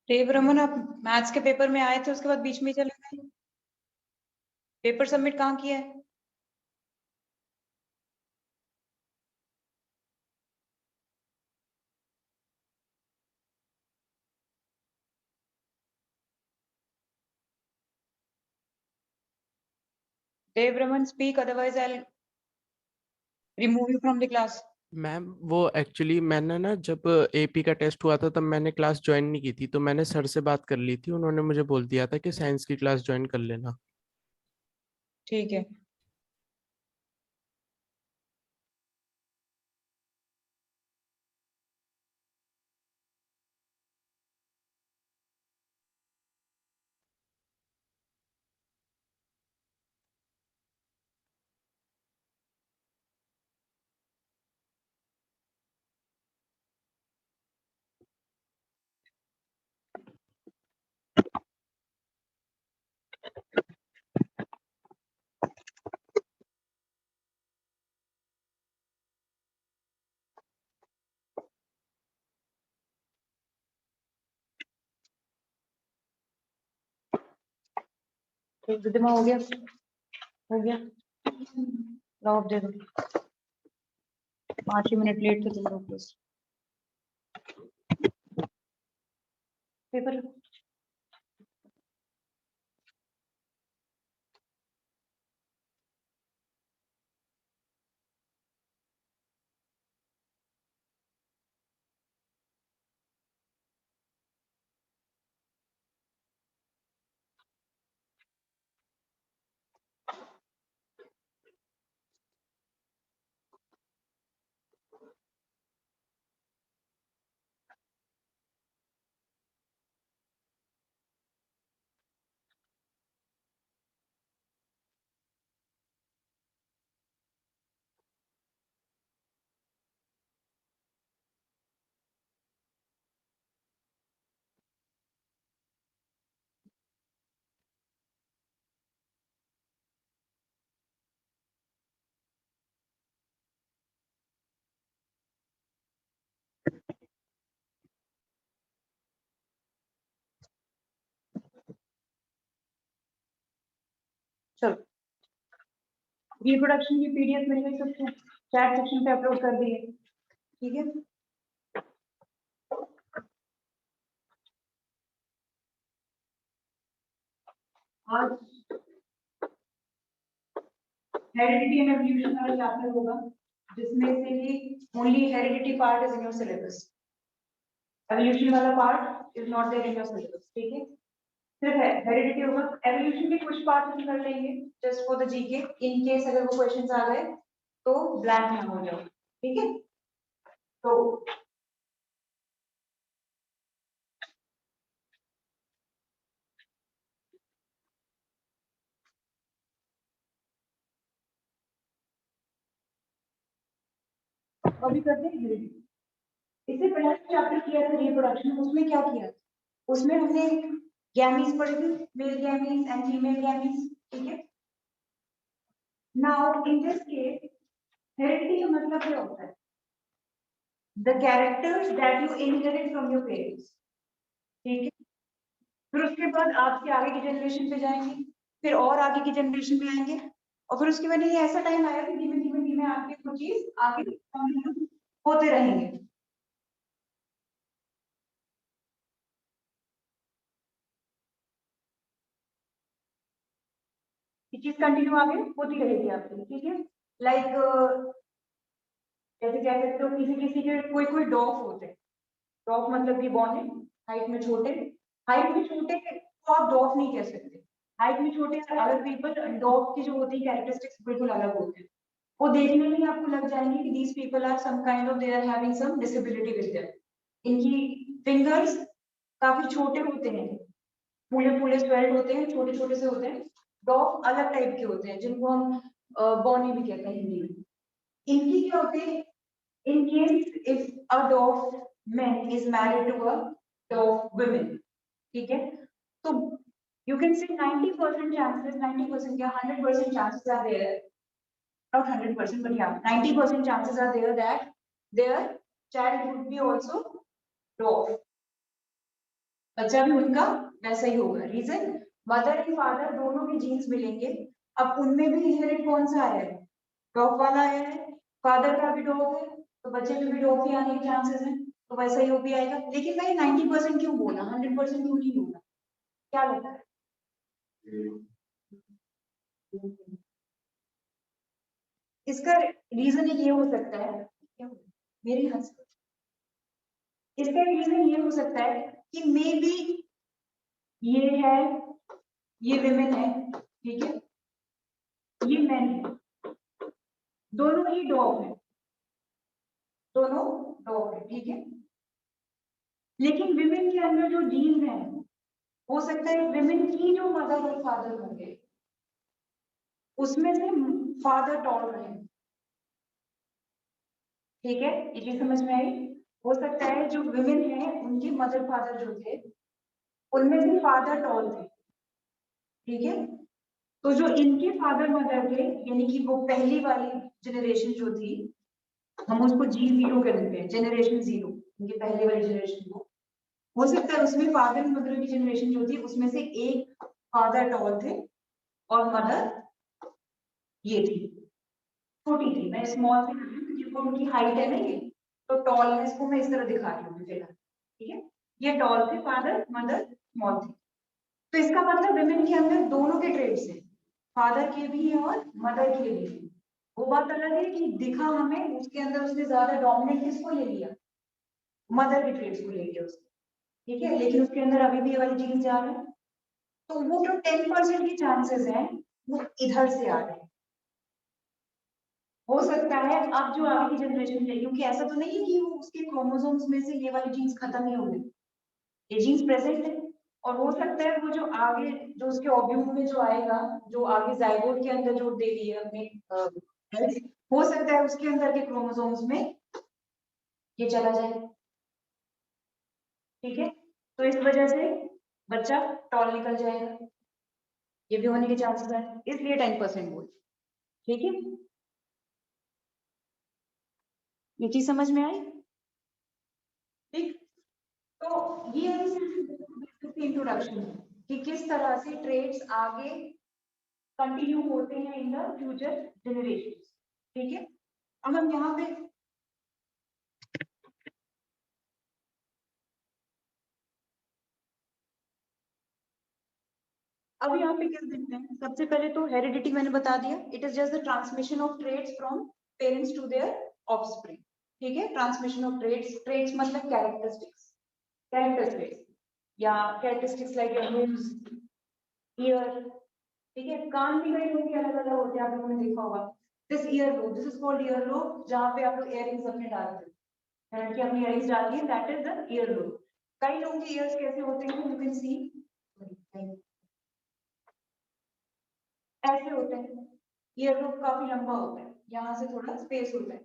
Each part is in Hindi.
देव रमन, आप मैथ्स के पेपर में आए थे, उसके बाद बीच में ही चले गए। पेपर सबमिट कहाँ किया है? Dev Raman, speak, otherwise I remove you from the class. Ma'am वो एक्चुअली मैंने ना जब एपी का टेस्ट हुआ था तब मैंने क्लास ज्वाइन नहीं की थी, तो मैंने सर से बात कर ली थी, उन्होंने मुझे बोल दिया था कि साइंस की क्लास ज्वाइन कर लेना। ठीक है। रिद्धिमा, हो गया? हो गया। लॉक दे दो। 5 ही मिनट लेट थे तुम लोग बस। पेपर चलो, रिप्रोडक्शन की पीडीएफ मिल गई सबको, चैट सेक्शन पे अपलोड कर दिए। ठीक है। आज हेरिडिटी एंड एवोल्यूशन वाला चैप्टर होगा, जिसमें से ही only heredity part is in your syllabus. Evolution वाला part is not there in your syllabus. ठीक है। सिर्फ हेरिडिटी होगा। एवोल्यूशन के कुछ पार्ट हम कर लेंगे just for the GK, in case अगर वो क्वेश्चंस आ गए तो ब्लैंक ना हो जाओ। ठीक है। तो अभी करते हैं हेरिडिटी। इससे पहले चैप्टर किया था रिप्रोडक्शन, उसमें क्या किया? उसमें हमने गैमीज पढ़े थे, male gametes and female gametes. ठीक है। Now in this case heredity का मतलब क्या होता है? The characters that you inherit from your parents. ठीक है। फिर उसके बाद आपके आगे की जनरेशन पे जाएंगे, फिर और आगे की जनरेशन में आएंगे, और फिर उसके बाद ये ऐसा टाइम आएगा कि धीमे धीमे धीमे आपके कुछ चीज आगे होते रहेंगे। ये चीज कंटिन्यू आगे होती रहेगी आपकी। ठीक है। लाइक जैसे कह सकते हो किसी किसी के कोई कोई डॉग होते हैं। डॉग मतलब कि बॉर्न है, हाइट में छोटे। हाइट में छोटे को आप डॉग नहीं कह सकते। हाइट में छोटे अलग पीपल, डॉग की जो होती है कैरेक्टरिस्टिक्स बिल्कुल अलग होते हैं। वो देखने में ही आपको लग जाएंगे कि these people are some kind of, they are having some disability with them. इनकी फिंगर्स काफी छोटे होते हैं, फूले फूले स्वेल्ड होते हैं, छोटे छोटे से होते हैं। डॉग अलग टाइप के होते हैं जिनको हम बॉनी भी कहते हैं हिंदी में। इनकी क्या होते हैं? In case if a dog man is married to a dog woman, ठीक है, तो you can say 90% chances, 90% क्या 100% chances are there, not 100% but yeah 90% chances are there that their child would be also dog. बच्चा भी उनका वैसा ही होगा। रीजन, मदर एंड फादर दोनों के जीन्स मिलेंगे। अब उनमें भी इनहेरिट कौन सा आया है, डॉग वाला आया है। फादर का भी डॉग है तो बच्चे में भी डॉग ही आने के चांसेस हैं, तो वैसा ही वो भी आएगा। लेकिन मैंने 90% क्यों बोला, 100% क्यों नहीं बोला, क्या लगता है? इसका रीजन ये हो सकता है, क्या मेरे हाथ से, इसका रीजन ये हो सकता है कि मे बी ये है, ये विमेन है, ठीक है, ये मैन है, दोनों ही डॉग है, दोनों डॉग है, ठीक है। लेकिन विमेन के अंदर जो जीन्स है, हो सकता है विमेन की जो मदर और फादर होंगे उसमें से फादर टॉल रहे, ठीक है, ये चीज समझ में आई। हो सकता है जो विमेन है उनके मदर फादर जो थे उनमें से फादर टॉल थे, ठीक है। तो जो इनके फादर मदर थे, यानी कि वो पहली वाली जनरेशन जो थी, हम उसको G0 कहते हैं, जनरेशन 0, इनके पहले वाली जनरेशन को, हो सकता है उसमें फादर मदर की जनरेशन जो थी उसमें से एक फादर टॉल थे और मदर ये थी, छोटी थी। मैं स्मॉल से कर रही हूँ क्योंकि उनकी हाइट है ना ये, तो टॉलनेस को मैं इस तरह दिखा रही हूँ फिलहाल, ठीक है। ये टॉल थे, फादर मदर स्मॉल थे। तो इसका मतलब विमेन के अंदर दोनों के ट्रेड्स हैं, फादर के भी हैं और मदर के भी हैं। वो बात अलग है कि दिखा हमें उसके अंदर उसने ज्यादा डोमिनेट किसको ले लिया, मदर के ट्रेड्स को ले लिया उसने, ठीक है। लेकिन उसके अंदर अभी भी ये वाली जीन्स जा रहे हैं, तो वो जो 10% के चांसेस हैं वो इधर से आ रहे हैं। हो सकता है अब जो आगे की जनरेशन है, क्योंकि ऐसा तो नहीं है कि वो उसके क्रोमोसोम्स में से ये वाली जीन्स खत्म ही हो गई, ये जीन्स प्रेजेंट है। और हो सकता है वो जो आगे जो उसके ओव्यूम में जो आएगा, जो आगे जाइगोट के अंदर जो दे दिए अपने हो सकता है उसके अंदर के क्रोमोसोम्स में ये चला जाए, ठीक है। तो इस वजह से बच्चा टॉल निकल जाएगा, ये भी होने के चांसेस है, इसलिए 10% बोल, ठीक है। ये चीज समझ में आई, ठीक। तो ये इंट्रोडक्शन है कि किस तरह से ट्रेड्स आगे कंटिन्यू होते हैं इन द फ्यूचर जनरेशन, ठीक है। अब हम यहाँ पे अब यहाँ पे क्या देखते हैं, सबसे पहले तो हेरिडिटी मैंने बता दिया, it is just the transmission of traits from parents to their offspring, ठीक है। ट्रांसमिशन ऑफ ट्रेड्स, ट्रेड्स मतलब कैरेक्टरिस्टिक्स, कैरेक्टरिस्टिक्स या characteristics like your nose, ear, ठीक है। कान भी कई लोगों के अलग अलग होते हैं, आप लोगों ने देखा होगा। This ear lobe, this is called ear lobe, जहाँ पे आप लोग इयररिंग्स अपने डालते हैं, लड़की अपनी इयररिंग्स डालती है, that is the ear lobe. कई लोगों के ईयर्स कैसे होते हैं, यू कैन सी ऐसे होते हैं, ईयर लोब काफी लंबा होता है, यहाँ से थोड़ा स्पेस होता है।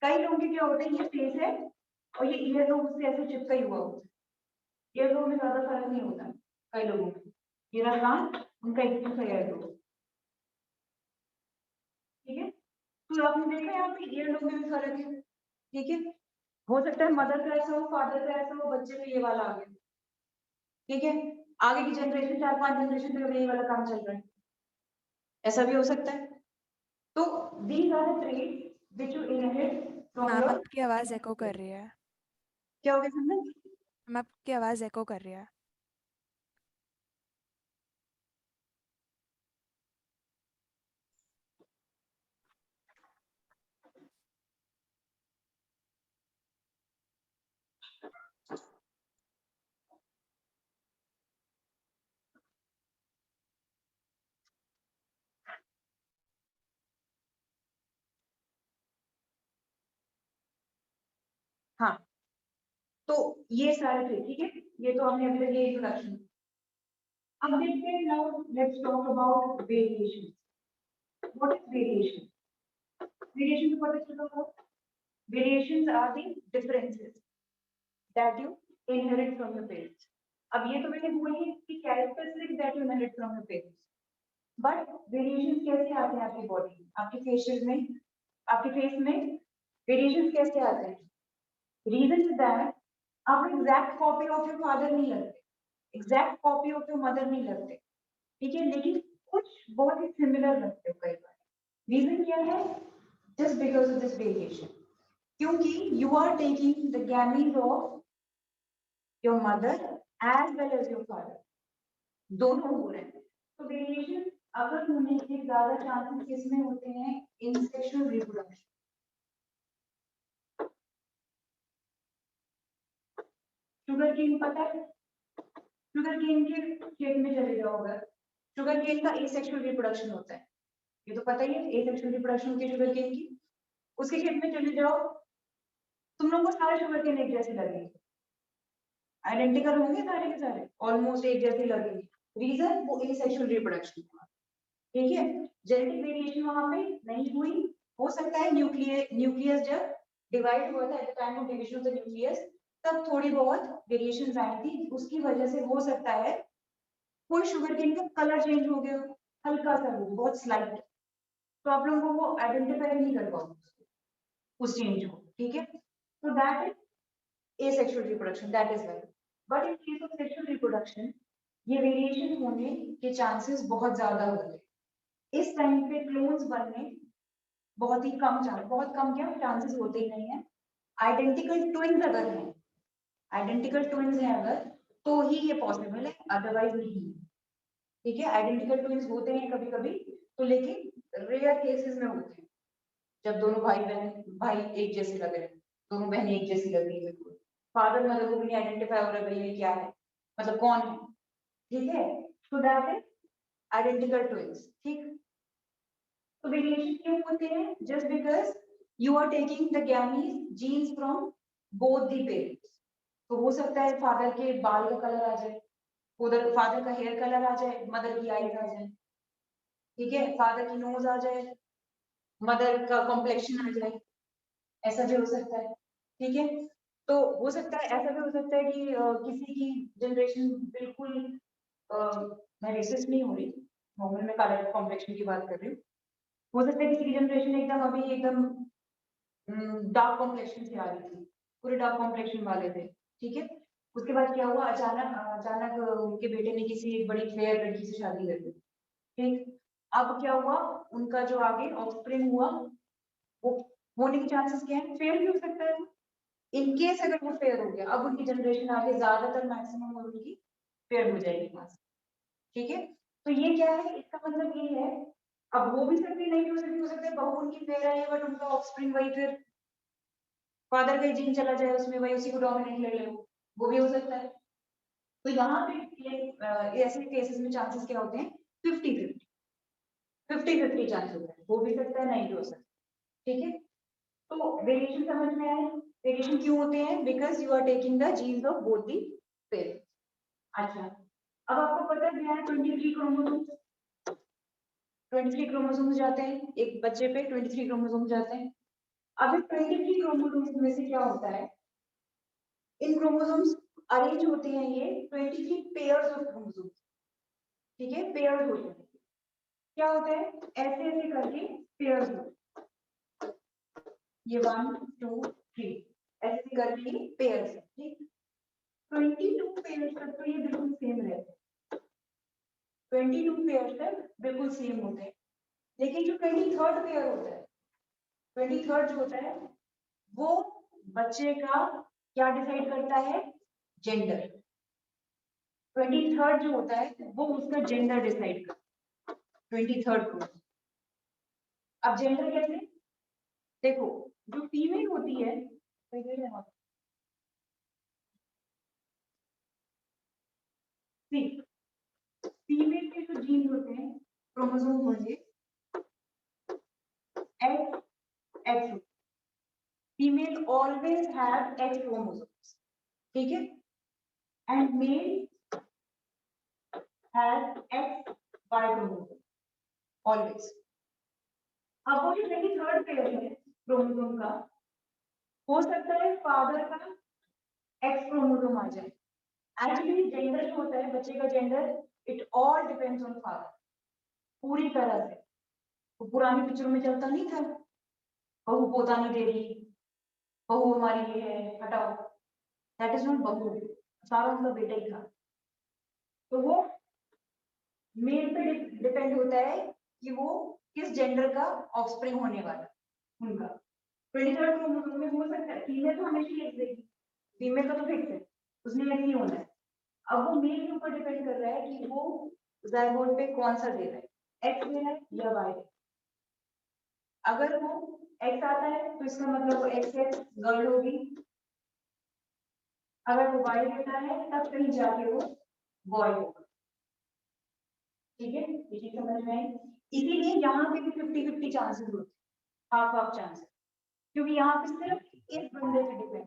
कई लोगों के क्या होते हैं, ये स्पेस है और ये ईयर लोब उससे ऐसे चिपका ही हुआ होता है, ईयर लोब में ज्यादा फर्क नहीं होता कई लोगों में, ये रहा कान, उनका एक दूसरा ईयर लोब, ठीक है। तो आपने देखा यहाँ पे ईयर लोब में भी फर्क है, ठीक है। हो सकता है मदर का ऐसा हो, फादर का ऐसा हो, बच्चे में ये वाला आ गया, ठीक है। आगे की जनरेशन 4-5 जनरेशन तक यही वाला काम चल रहा है, ऐसा भी हो सकता है। तो these are the traits which you inherit from ma'am your, आपकी आवाज एको कर रही है। क्या हो गया समझ, मैम आपकी आवाज एको कर रही है। हाँ। तो ये सारे थे, ठीक है। ये तो हमने अभी तक ये इंट्रोडक्शन। अब देखते हैं, now let's talk about variation. What is variation? Variation तो पता चला होगा, variations are the differences that you inherit from your parents. अब ये तो मैंने बोली कि characteristics that you inherit from your parents, but variations कैसे आते हैं आपकी बॉडी में, आपके फेशियल में, आपके फेस में वेरिएशंस कैसे आते हैं? रीजन इज दैट आप exact copy of your father नहीं लगते, exact copy of your mother नहीं लगते, ठीक है, लेकिन कुछ बहुत ही सिमिलर लगते हो कई बार। रीजन क्या है? Just because of this variation, क्योंकि you are taking the gametes of your mother as well as your father, दोनों हो रहे हैं। तो वेरिएशन अगर होने के ज्यादा चांसेस किसमें होते हैं? In sexual reproduction. Sugar cane पता है? शुगर केन के खेत में चले जाओगे, शुगर केन का एसेक्सुअल रिप्रोडक्शन होता है, ये तो पता ही है, एसेक्सुअल रिप्रोडक्शन होती है शुगर केन की। उसके खेत में चले जाओ, तुम लोगों को सारे शुगर केन एक जैसे लगेंगे, आइडेंटिकल होंगे सारे के सारे, ऑलमोस्ट एक जैसे लगेंगे। रीजन वो एसेक्सुअल रिप्रोडक्शन, ठीक है। जेनेटिक वेरिएशन वहां पे नहीं हुई, हो सकता है न्यूक्लियस जब डिवाइड हुआ था at the time of division of the nucleus, तब थोड़ी बहुत वेरिएशन आई थी, उसकी वजह से हो सकता है कोई शुगर केन का कलर चेंज हो गया, हल्का सा हो, बहुत स्लाइट, तो आप लोगों को वो आइडेंटिफाई नहीं कर पाओगे उस चेंज को, ठीक है। तो that is asexual reproduction, that is well. But in case of sexual reproduction ये वेरिएशन होने के चांसेस बहुत ज्यादा होते हैं। इस टाइम पे क्लोन्स बनने बहुत ही कम चांस, बहुत कम क्या चांसेस होते ही नहीं है। आइडेंटिकल ट्विन्स अगर हैं, आइडेंटिकल ट्विन्स हैं अगर, तो ही ये पॉसिबल है, अदरवाइज नहीं है, ठीक है। आइडेंटिकल ट्विन्स होते हैं कभी कभी, तो लेकिन रेयर केसेस में होते हैं, जब दोनों भाई एक जैसे लग रहे हैं, दोनों बहनें एक जैसी लग रही है, बिल्कुल फादर मदर को भी नहीं आइडेंटिफाई हो रहा है भाई ये क्या है, मतलब कौन है, ठीक है। तो दैट इज आइडेंटिकल ट्विन्स, ठीक। तो वेरिएशन क्यों होते हैं? Just because you are taking the gametes genes from both the parents. तो हो सकता है फादर के बाल का कलर आ जाए, उधर फादर का हेयर कलर आ जाए, मदर की आईज आ जाए, ठीक है, फादर की नोज आ जाए, मदर का कॉम्प्लेक्शन आ जाए, ऐसा भी हो सकता है, ठीक है। तो हो सकता है, ऐसा भी हो सकता है कि किसी की जनरेशन बिल्कुल मैं रेसिस्ट नहीं हो रही, नॉर्मल में कलर कॉम्प्लेक्शन की बात कर रही हूँ। हो सकता है किसी की जनरेशन एकदम अभी एकदम डार्क कॉम्प्लेक्शन से आ रही थी, पूरे डार्क कॉम्प्लेक्शन वाले थे, ठीक है। उसके बाद क्या हुआ, अचानक अचानक उनके बेटे ने किसी एक बड़ी फेयर लड़की से शादी कर दी, ठीक। अब क्या हुआ, उनका जो आगे ऑफस्प्रिंग हुआ वो होने के चांसेस क्या है? फेयर भी हो सकता है, इन केस अगर वो फेयर हो गया, अब उनकी जनरेशन आगे ज्यादातर मैक्सिमम और उनकी फेयर हो जाएगी वहां से, ठीक है। तो ये क्या है, इसका मतलब ये है, अब हो भी सकती नहीं हो सकता है बहू उनकी फेयर है बट उनका ऑफस्प्रिंग वही फिर फादर का जीन चला जाए उसमें, वही उसी को डोमिनेट ले ले, वो भी हो सकता है। तो यहाँ पे ऐसे केसेस में चांसेस क्या होते हैं? 50-50 चांस होता है, हो भी सकता है नहीं भी हो सकता, ठीक है। तो वेरिएशन समझ में आया? वेरिएशन क्यों होते हैं? Because you are taking the genes of both the parents. अच्छा, अब आपको पता है 23 क्रोमोसोम्स, 23 क्रोमोसोम्स जाते हैं एक बच्चे पे, 23 क्रोमोसोम्स जाते हैं। अब इस 23 क्रोमोसोम्स में से क्या होता है, इन क्रोमोसोम्स अरेंज होते हैं ये 23 पेयर्स ऑफ क्रोमोसोम्स, ठीक है, पेयर्स होते हैं। क्या होता है, ऐसे ऐसे करके पेयर्स होते हैं, ये 1 2 3 ऐसे करके पेयर्स है, ठीक। 22 पेयर्स तक तो ये बिल्कुल सेम रहते हैं, 22 पेयर्स तक बिल्कुल सेम होते हैं, लेकिन जो 23rd पेयर होता है, 23rd जो होता है वो बच्चे का क्या डिसाइड करता है? जेंडर। 23rd जो होता है वो उसका जेंडर डिसाइड करता है, 23rd को। अब जेंडर कैसे? देखो, जो फीमेल होती है, फीमेल के जो जीन होते हैं, क्रोमोसोम होंगे X X, female always have X chromosomes, ठीक है, and male have X Y chromosome always. अब वो जो 23rd पेयर है क्रोमोसोम का, हो सकता है फादर का एक्स क्रोमोसोम आ जाए। एक्चुअली जेंडर जो होता है बच्चे का gender, it all depends on father, पूरी तरह से। तो पुरानी पिक्चरों में चलता नहीं था, बहू पोता नहीं दे रही, बहू हमारी ये है, हटाओ, दैट इज नॉट बहू, सारा उनका बेटा ही था, तो वो मेल पे डिपेंड होता है कि वो किस जेंडर का ऑफस्प्रिंग होने वाला है उनका। 23rd क्रोमोसोम में हो सकता है फीमेल तो हमेशा एक्स देगी, फीमेल का तो फिक्स है, उसने एक्स ही होना है। अब वो मेल के ऊपर डिपेंड कर रहा है कि वो जाइगोट पे कौन सा दे रहा है, एक्स दे रहा है या वाई। अगर वो एक्स आता है तो इसका मतलब वो एक्स है, गर्ल होगी। अगर वो वाई देता है तब कहीं जाके वो बॉय होगा। ठीक है, ये चीज समझ में आई। इसीलिए यहाँ पे भी 50-50 चांसेस होते हैं, हाफ चांसेस, क्योंकि यहाँ पे सिर्फ इस बंदे पे डिपेंड,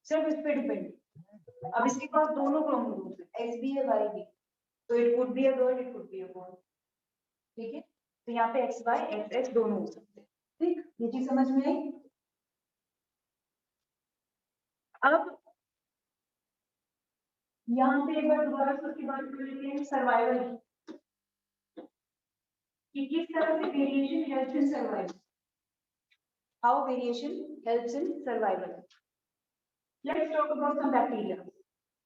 सिर्फ इस पे डिपेंड। अब इसके पास दोनों क्रोमोसोम्स है, एक्स भी है वाई भी, तो it could be a girl, it could be a boy. ठीक है, तो यहाँ पे एक्स वाई एक्स एक्स दोनों हो सकते हैं। ठीक, ये चीज समझ में आई। अब यहाँ पे एक बार दोबारा से उसकी बात कर लेते हैं, सर्वाइवल कि किस तरह से variation helps in survival, how variation helps in survival. Let's talk about some bacteria.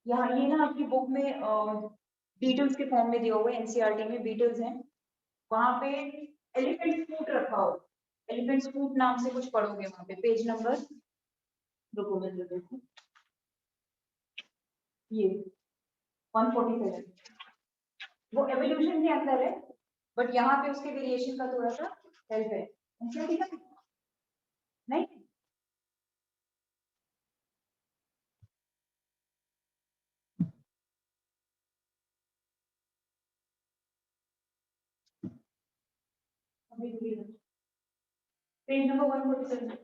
यहाँ ये ना आपकी बुक में बीटल्स के फॉर्म में दिया हुआ है, एनसीईआरटी में बीटल्स हैं, वहां पे एलिफेंट फूट रखा हो, एलिफेंट फूट नाम से कुछ पढ़ोगे वहां पे, पेज नंबर देखो ये 147। वो एवोल्यूशन के अंदर है, बट यहाँ पे उसके वेरिएशन का थोड़ा सा हेल्प है। एनसीईआरटी का नहीं, पेज नंबर 147।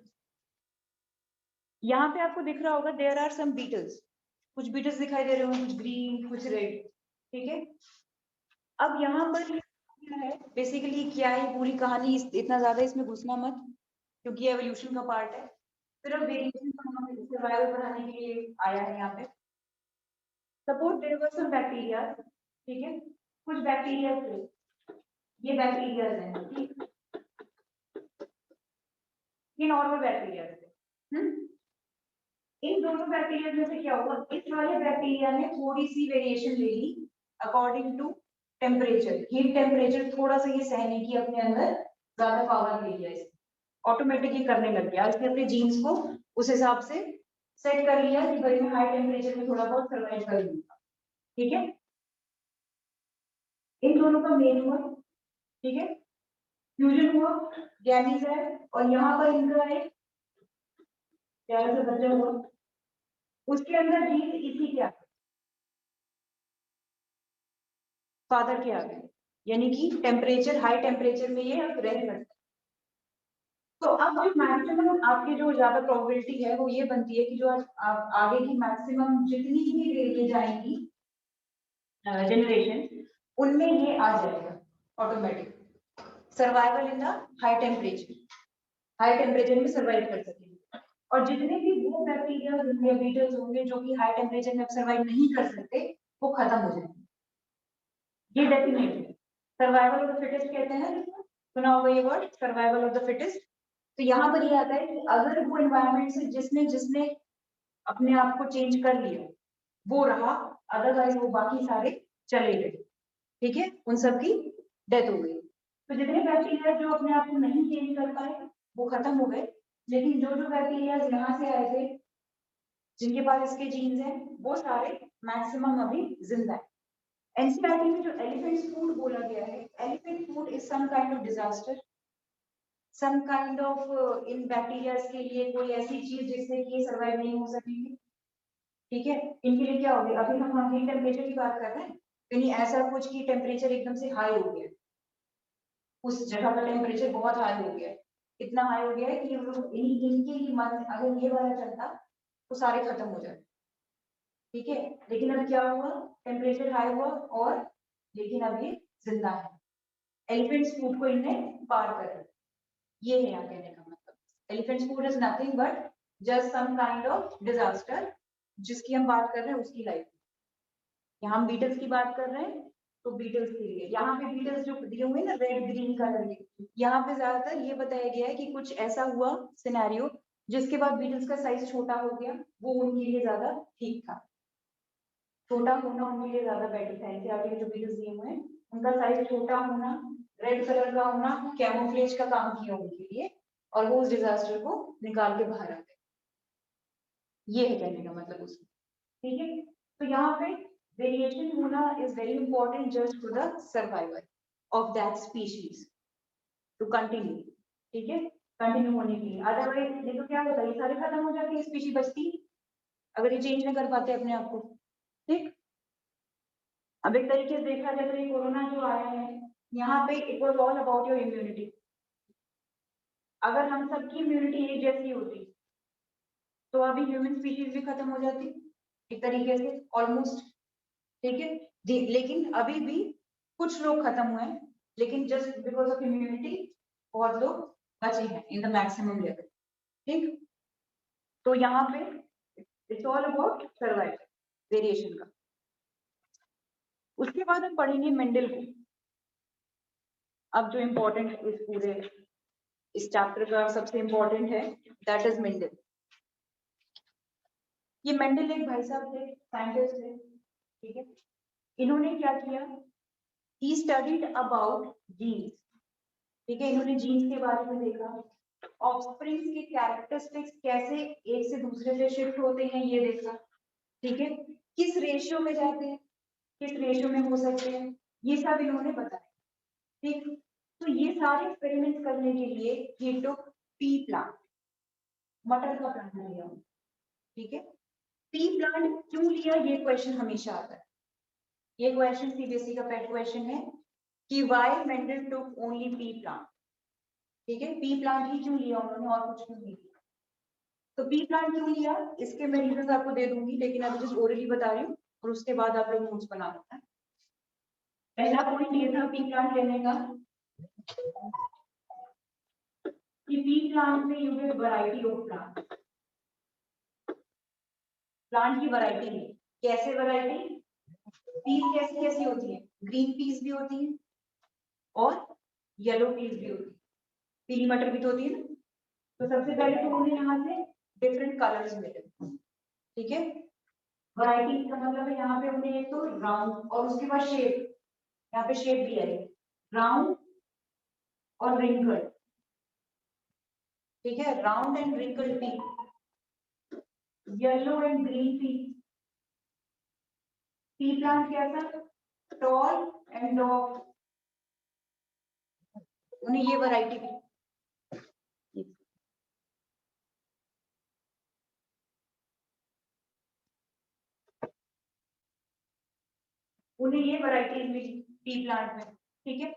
यहाँ पे आपको दिख रहा होगा देयर आर सम बीटल्स, कुछ बीटल्स दिखाई दे रहे होंगे, कुछ ग्रीन कुछ रेड। ठीक है, अब यहाँ पर क्या है बेसिकली, क्या है पूरी कहानी, इतना ज्यादा इसमें घुसना मत, क्योंकि एवोल्यूशन का पार्ट है, सिर्फ वेरिएशन सर्वाइवल बढ़ाने के लिए आया है यहाँ पे। Suppose there were some bacteria, ठीक है, कुछ बैक्टीरिया थे, ये बैक्टीरिया है, ठीक, ये नॉर्मल बैक्टीरिया थे। इन दोनों बैक्टीरिया में से क्या हुआ, इस वाले बैक्टीरिया ने थोड़ी सी वेरिएशन ले ली according to temperature, heat temperature थोड़ा सा ये सहने की अपने अंदर ज्यादा पावर ले लिया, इसने ऑटोमेटिकली करने लग गया, इसने अपने जीन्स को उस हिसाब से सेट कर लिया कि भाई मैं हाई टेम्परेचर में थोड़ा बहुत सर्वाइव कर लूंगा। ठीक है, इन दोनों का मेल हुआ, ठीक है, फ्यूजन हुआ, गैमीज है, और यहाँ पर इनका एक प्यारा सा बच्चा हुआ, उसके अंदर जीन इसी के आ फादर के आ गए, यानी कि टेम्परेचर हाई टेम्परेचर में ये अब रह सकते हैं। तो अब जो मैक्सिमम आपकी जो ज्यादा प्रोबेबिलिटी है वो ये बनती है कि जो आप आगे की मैक्सिमम जितनी भी ये जाएंगी जनरेशन, उनमें ये आ जाएगा automatic, survival in the high temperature, high temperature में सर्वाइव कर सकेंगे। और जितने भी वो बैक्टीरिया होंगे, बीटल्स होंगे जो कि हाई टेम्परेचर में सर्वाइव नहीं कर सकते, वो खत्म हो जाएंगे। ये डेफिनेट है, सर्वाइवल ऑफ द फिटेस्ट कहते हैं ना, सुना होगा ये word, survival of the fittest. तो यहाँ पर ये आता है कि अगर वो एनवायरनमेंट से जिसने जिसने अपने आप को चेंज कर लिया वो रहा, अदरवाइज वो बाकी सारे चले गए। ठीक है, उन सब की डेथ हो गई। तो जितने बैक्टीरिया जो अपने आप को नहीं चेंज कर पाए वो खत्म हो गए, लेकिन जो जो बैक्टीरिया यहाँ से आए थे जिनके पास इसके जीन्स हैं वो सारे मैक्सिमम अभी जिंदा है। एनसीईआरटी में जो एलिफेंट फूड बोला गया है, elephant food is some kind of disaster, some kind of in bacteria के लिए कोई ऐसी चीज जिससे कि ये सर्वाइव नहीं हो सकेंगे। ठीक है, इनके लिए क्या हो गया, अभी हम हीट टेम्परेचर की बात कर रहे हैं, यानी ऐसा कुछ कि टेम्परेचर एकदम से हाई हो गया, उस जगह का टेम्परेचर बहुत हाई हो गया है, इतना हाई हो गया है कि इनके ही मन अगर ये वाला चलता तो सारे खत्म हो जाते। ठीक है, लेकिन अब क्या हुआ, टेम्परेचर हाई हुआ और लेकिन अब ये जिंदा है, एलिफेंट्स फूड को इनने पार कर दिया। ये है यहाँ कहने का मतलब, elephants food is nothing but just some kind of disaster, जिसकी हम बात कर रहे हैं उसकी लाइफ। यहाँ हम बीटल्स की बात कर रहे हैं, तो बीटल्स के लिए यहाँ पे बीटल्स जो दिए हुए ना रेड ग्रीन कलर के, यहाँ पे ज्यादातर ये बताया गया है कि कुछ ऐसा हुआ सिनेरियो जिसके बाद बीटल्स का साइज छोटा हो गया, वो उनके लिए ज्यादा ठीक था। छोटा होना उनके लिए ज्यादा बेटर था। एनसीईआरटी के जो पेजेस दिए हुए हैं उनका साइज छोटा होना, रेड कलर का होना कैमोफ्लेज का काम किया उनके लिए, और वो उस डिजास्टर को निकाल के बाहर आ गए। ये है कहने का मतलब उसमें, ठीक है। तो यहाँ पे वेरिएशन होना is very important just for the survival of that species to continue, ठीक है, कंटिन्यू होने के लिए। अदरवाइज ये तो क्या होता है, ये सारे खत्म हो जाते हैं, स्पीशीज बचती अगर ये चेंज नहीं कर पाते अपने आप को, ठीक। अब एक तरीके से देखा जाए तो ये कोरोना जो आया है यहाँ पे it was all about your immunity. अगर हम सबकी इम्यूनिटी एक जैसी होती तो अभी ह्यूमन स्पीशीज भी खत्म हो जाती एक तरीके से ऑलमोस्ट, ठीक है। लेकिन अभी भी कुछ लोग खत्म हुए हैं, लेकिन जस्ट बिकॉज ऑफ इम्यूनिटी बहुत लोग बचे हैं इन द मैक्सिमम लेवल, ठीक। तो यहाँ पे it's all about survival variation का। उसके बाद हम पढ़ेंगे मेंडल को। अब जो इम्पोर्टेंट इस पूरे इस चैप्टर का सबसे इम्पोर्टेंट है दैट इज मेंडल। ये मेंडल एक भाई साहब थे, साइंटिस्ट थे, ठीक है। इन्होंने क्या किया, ही स्टडीड अबाउट जीन्स, ठीक है। इन्होंने जीन्स के बारे में देखा, ऑफस्प्रिंग्स के कैरेक्टरिस्टिक्स कैसे एक से दूसरे से शिफ्ट होते हैं ये देखा, ठीक है। किस रेशियो में जाते हैं, किस रेशियो में हो सकते हैं, ये सब इन्होंने बताया, ठीक। तो ये सारे एक्सपेरिमेंट्स करने के लिए ही टुक पी प्लांट, मटर का प्लांट लिया, ठीक है। पी प्लांट क्यों लिया ये क्वेश्चन हमेशा आता है, ये क्वेश्चन सीबीएसई का पेट क्वेश्चन है कि why Mendel took only P plant, ठीक है। पी प्लांट ही क्यों लिया उन्होंने और कुछ क्यों नहीं लिया। तो पी प्लांट क्यों लिया इसके मैं रीजन आपको दे दूंगी, लेकिन अभी जस्ट ओरली बता रही हूँ और उसके बाद आप लोग नोट्स बना लेना है। पहला पॉइंट ये था पी प्लांट लेने का कि पी प्लांट में you get variety of plant, plant की वैरायटी है। कैसे वैरायटी, पीस कैसी कैसी होती है, ग्रीन पीस भी होती है और येलो पीस भी होती है, पीली मटर भी तो होती है ना। तो सबसे पहले तो उन्हें यहाँ से डिफरेंट कलर्स मिले, ठीक है। वैरायटी का मतलब है यहाँ पे उन्हें एक तो राउंड और उसके बाद शेप, यहाँ पे शेप भी है राउंड और रिंकल, ठीक है। Round and wrinkle pea, yellow and green pea, pea plant कैसा, टॉल एंड डॉग, उन्हें ये वैरायटी भी, उन्हें ये वैरायटीज मिली पी प्लांट में, ठीक है।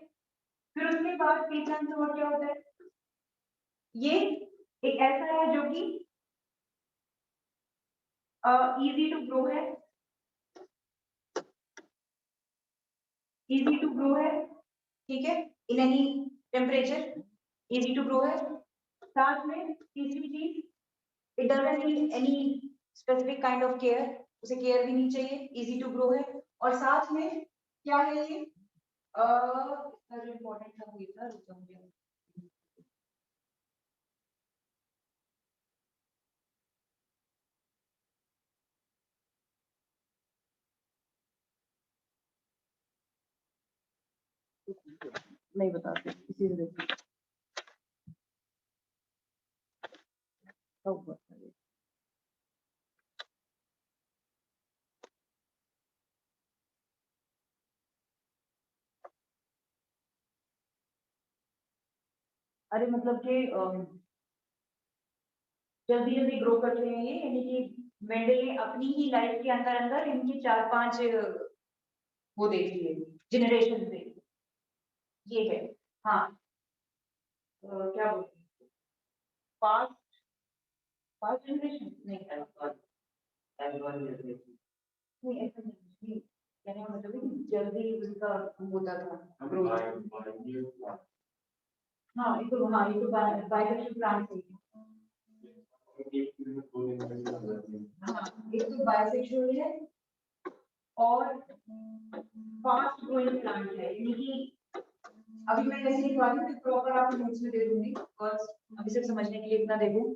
फिर उसके बाद पी प्लांट में और क्या होता है, ये एक ऐसा है जो कि इजी टू ग्रो है, इजी टू ग्रो है, ठीक है, in any temperature easy to grow है। साथ में तीसरी चीज, it doesn't need any specific kind of care, उसे केयर भी नहीं चाहिए, इजी टू ग्रो है। और साथ में क्या है ये जो इम्पोर्टेंट था वो ये था, रुक जाओ मुझे नहीं बताते इसी से देखो। अरे मतलब कि जल्दी जल्दी ग्रो करते हैं ये, यानी कि मेंडल ने अपनी ही लाइफ के अंदर अंदर इनकी 4-5 वो देख लिए जनरेशन से, ये है। हाँ क्या बोलते हैं, पास्ट पास्ट जनरेशन नहीं नहीं ऐसा नहीं, कहने का मतलब है जल्दी उनका होता था ग्रोथ। हाँ ये तो, हाँ ये तो बायोसेक्सुअल प्लांट है। हाँ एक तो बायोसेक्सुअल है और फास्ट ग्रोइंग प्लांट है, यानी कि अभी मैं जैसे लिखवा रही हूँ प्रॉपर आपको नोट्स में दे दूंगी, बस अभी सिर्फ समझने के लिए इतना देखो।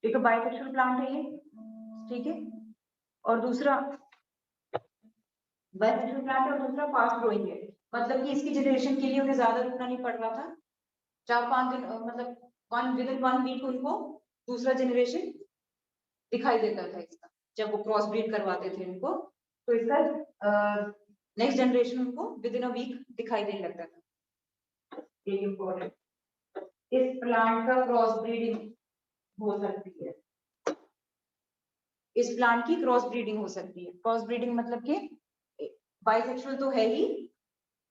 एक तो बायोसेक्सुअल प्लांट है ये, ठीक है। और दूसरा बाइसेक्सुअल प्लांट और दूसरा फास्ट ग्रोइंग है, मतलब कि इसकी जनरेशन के लिए उन्हें ज्यादा रुकना नहीं पड़ रहा था, 4-5 दिन मतलब विद इन 1 वीक उनको दूसरा जनरेशन दिखाई देता था इसका, जब वो क्रॉस ब्रीड करवाते थे इनको, तो इसका नेक्स्ट जनरेशन उनको विद इन अ वीक दिखाई देने लगता था। ये इम्पोर्टेंट, इस प्लांट का क्रॉस ब्रीडिंग हो सकती है, इस प्लांट की क्रॉस ब्रीडिंग हो सकती है। क्रॉस ब्रीडिंग मतलब कि बाइसेक्सुअल तो है ही,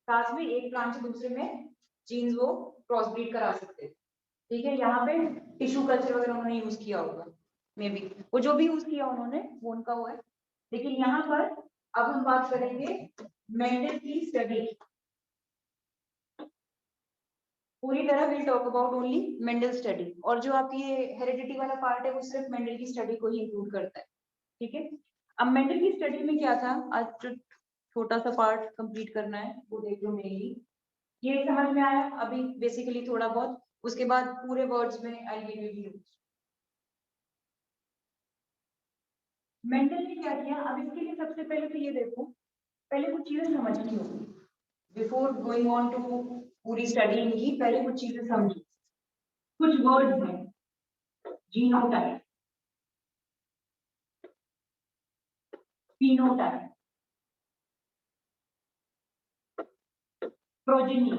साथ में एक प्लांट से दूसरे में जीन्स वो क्रॉस ब्रीड करा सकते हैं। ठीक है, यहाँ पे टिश्यू कल्चर वगैरह उन्होंने यूज किया होगा, मे बी वो जो भी यूज किया उन्होंने वो उनका हुआ है। लेकिन यहाँ पर अब हम बात करेंगे मेंडल की स्टडी, पूरी तरह will talk about only Mendel study, और जो आपकी ये हेरिडिटी वाला पार्ट है वो सिर्फ मेंडल की स्टडी को ही इंक्लूड करता है। ठीक है, अब मेंडल की स्टडी में क्या था, आज जो छोटा सा पार्ट कंप्लीट करना है वो देख लो मेनली, ये समझ में आया अभी बेसिकली थोड़ा बहुत, उसके बाद पूरे वर्ड्स में I give you the Mendel ने क्या किया। अब इसके लिए सबसे पहले तो ये देखो, पहले कुछ चीजें समझनी होगी बिफोर गोइंग ऑन टू पूरी स्टडी इनकी, पहले कुछ चीजें समझो। कुछ वर्ड्स हैं, जीनोटाइप, phenotype, प्रोजेनी,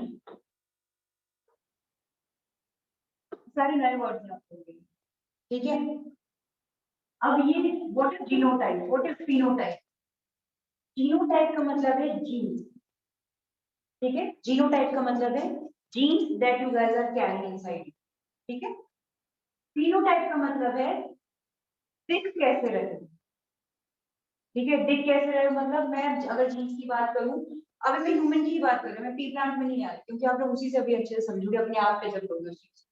सारे नए वर्ड्स हैं आपके लिए। ठीक है, अब ये what is genotype, what is phenotype. Genotype का मतलब है जीन्स, ठीक है, जीनोटाइप का मतलब है genes that you guys are carrying inside, ठीक है। फिनोटाइप का मतलब है दिख कैसे रहे, ठीक है, दिख कैसे रहे मतलब मैं अगर जीन्स की बात करूं, अभी मैं ह्यूमन की ही बात कर रही हूँ, मैं पी प्लांट में नहीं आ रही, क्योंकि आप लोग उसी से अभी अच्छे से समझोगे अपने आप पे जब लोगे उस चीज।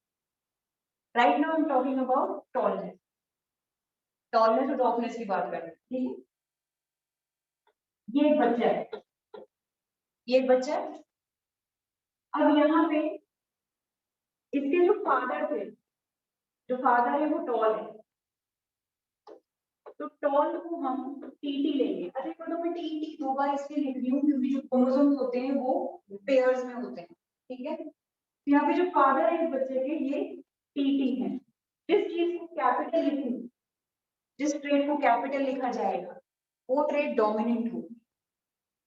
Right now I am talking about tallness, tallness और डॉर्कनेस की बात कर रहे हैं, ठीक है। ये एक बच्चा है, ये एक बच्चा है। अब यहाँ पे इसके जो फादर थे, जो फादर है वो टॉल है, तो टॉल को हम टीटी लेंगे। अच्छा तो मैं टीटी 2 बार इसलिए लिख रही हूँ क्योंकि जो क्रोमोसोम्स होते हैं वो पेयर्स में होते हैं, ठीक है। तो यहाँ पे जो फादर है इस बच्चे के ये टीटी है। जिस चीज को कैपिटल लिखूं, जिस ट्रेट को कैपिटल लिखा जाएगा वो ट्रेट डोमिनेंट होगी।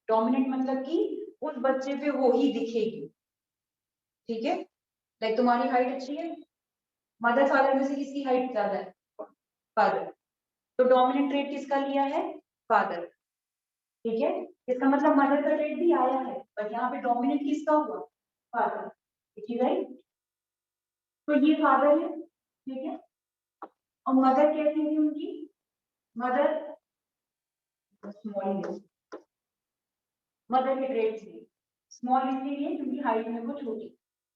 डोमिनेंट मतलब कि उस बच्चे पे वो ही दिखेगी, ठीक है। लाइक तुम्हारी हाइट अच्छी है, मदर फादर में से किसकी हाइट ज्यादा है, फादर, तो डोमिनेंट ट्रेट किसका लिया है, फादर, ठीक है। इसका मतलब मदर का ट्रेट भी आया है, बट यहाँ पे डोमिनेंट किसका हुआ, फादर, ठीक है। तो ये फादर है, ठीक है। और मदर कैसी थी उनकी, मदर स्मॉल, मदर के ट्रेट्स भी स्मॉल इसलिए क्योंकि हाइट में वो छोटी,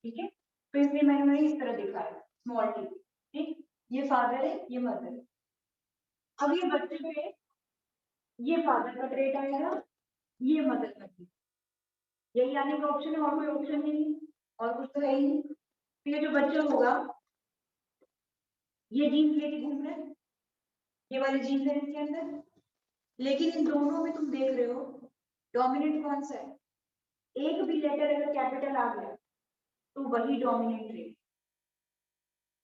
ठीक है। तो इसलिए मैंने उन्हें इस तरह दिखा है स्मॉल टी, ठीक। ये फादर है, ये मदर है। अब ये बच्चे पे ये फादर का ट्रेट आएगा, ये मदर का ट्रेट, यही आने का ऑप्शन है, और कोई ऑप्शन नहीं है, और कुछ तो है ही नहीं। तो ये जो बच्चा होगा ये जीन्स लेके घूम रहे हैं, ये वाले जीन्स है इसके अंदर, लेकिन इन दोनों में तुम देख रहे हो डोमिनेंट कौन सा है, एक भी लेटर अगर कैपिटल आ गया तो वही डोमिनेंट ट्रेट।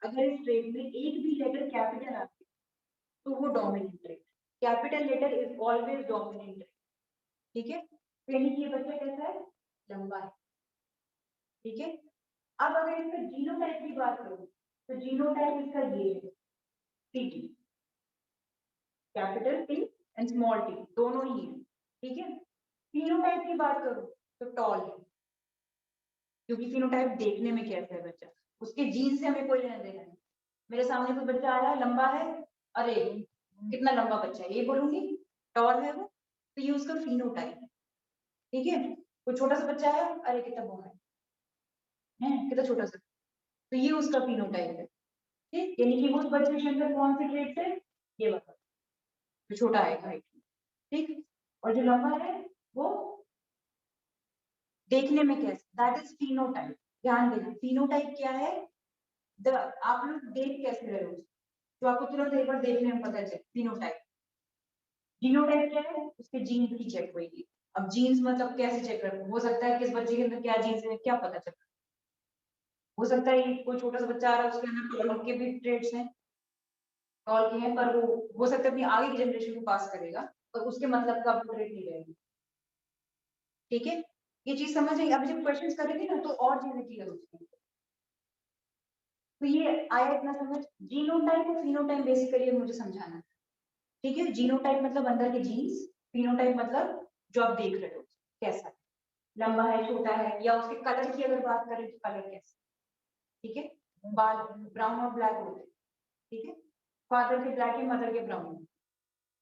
अगर इस ट्रेट में एक भी लेटर कैपिटल आ गया तो वो dominant trait, capital letter is always dominant trait, ठीक है। यानी कि ये बच्चा कैसा है, लंबा है, ठीक है। अब अगर इसका जीनोटाइप की बात करूं तो जीनोटाइप इसका ये है, T, capital T and small T दोनों ही है, ठीक है। फिनोटाइप की बात करूं तो टॉल है, क्योंकि फिनोटाइप देखने में कैसा है बच्चा, उसके जीन से हमें कोई लेना देना नहीं। मेरे सामने कोई बच्चा आया लंबा है, अरे कितना लंबा बच्चा है ये बोलूंगी, टॉल है वो, तो ये उसका फिनोटाइप है, ठीक है। कोई छोटा सा बच्चा है, अरे कितना बड़ा है कितना छोटा सा, तो ये उसका फिनोटाइप है, ठीक। यानी कि उस बच्चे के अंदर कौन से ट्रेट है, ये वाला जो छोटा है हाइट में, ठीक। और जो लंबा है वो देखने में कैसे, दैट इज फिनोटाइप। ध्यान देना फिनोटाइप क्या है, आप लोग देख कैसे रहे हो, तो आपको तुरंत एक बार देखने में पता चले फिनोटाइप। जीनोटाइप क्या है, उसके जीन की चेक होगी, अब जीन्स मतलब कैसे चेक करें? हो सकता है कि इस बच्चे के अंदर क्या जीन्स है क्या पता चले। हो सकता है कोई छोटा सा बच्चा आ रहा है उसके अंदर टॉल के भी ट्रेड्स हैं, टॉल के हैं, पर वो हो सकता है अपनी आगे की जनरेशन को पास करेगा पर उसके मतलब का ट्रेड नहीं रहेगी। ठीक है, ये चीज समझ आई। अब जब क्वेश्चंस करेंगे ना तो और चीजें क्लियर होती है। तो ये आया इतना समझ। जीनोटाइप और फिनोटाइप बेसिकली मुझे समझाना है। ठीक है, जीनोटाइप मतलब अंदर के जीन्स, फिनोटाइप मतलब जो आप देख रहे हो कैसा है, लंबा है छोटा है, या उसके कलर की अगर बात करें तो कलर कैसा। ठीक है, बाल ब्राउन और ब्लैक होते हैं। ठीक है, फादर के ब्लैक है, मदर के ब्राउन है,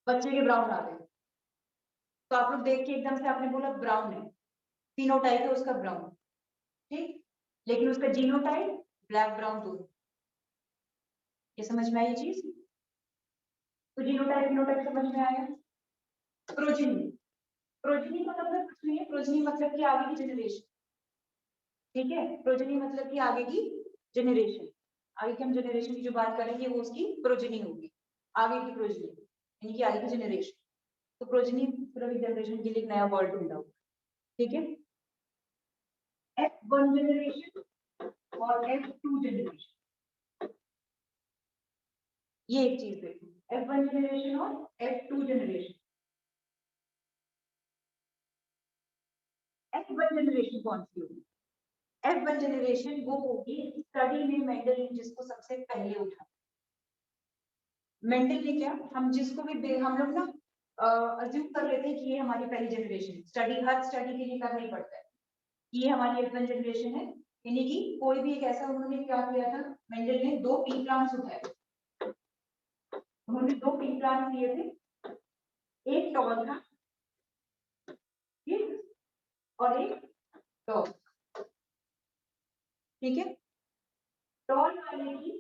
बच्चे के ब्राउन आ गए तो आप लोग देख के एकदम से आपने बोला ब्राउन है, फिनोटाइप है उसका ब्राउन। ठीक, लेकिन उसका जीनोटाइप ब्लैक ब्राउन दोनों। ये समझ में आई ये चीज? तो जीनोटाइप फिनोटाइप समझ में आया। प्रोजेनी, प्रोजेनी का मतलब कुछ नहीं है, प्रोजेनी मतलब कि आगे की जनरेशन। ठीक है, प्रोजेनी मतलब कि आगे की जनरेशन, आगे की हम जनरेशन की जो बात करेंगे वो उसकी प्रोजेनी होगी, आगे की प्रोजेनी यानी कि आगे की जनरेशन। तो प्रोजेनी पूरी जनरेशन के लिए एक नया वर्ड ढूंढा होगा। ठीक है, F1 जनरेशन और F2 जनरेशन, ये एक चीज देखो, F1 जनरेशन और F2 जनरेशन। F1 जनरेशन कौन सी होगी? F1 जनरेशन वो होगी स्टडी में मेंडल ने जिसको सबसे पहले उठा। मेंडल ने क्या, हम जिसको भी हम लोग ना अज्यूम कर लेते हैं कि ये हमारी पहली जनरेशन, स्टडी हर स्टडी के लिए करना ही पड़ता है, ये हमारी F1 जनरेशन है। यानी कि कोई भी एक ऐसा, उन्होंने क्या किया था, मेंडल ने 2 पी प्लांट्स उठाए, उन्होंने 2 पी प्लांट्स लिए थे, एक टॉल था ठीक, और एक टॉल। ठीक है, टॉल वाले की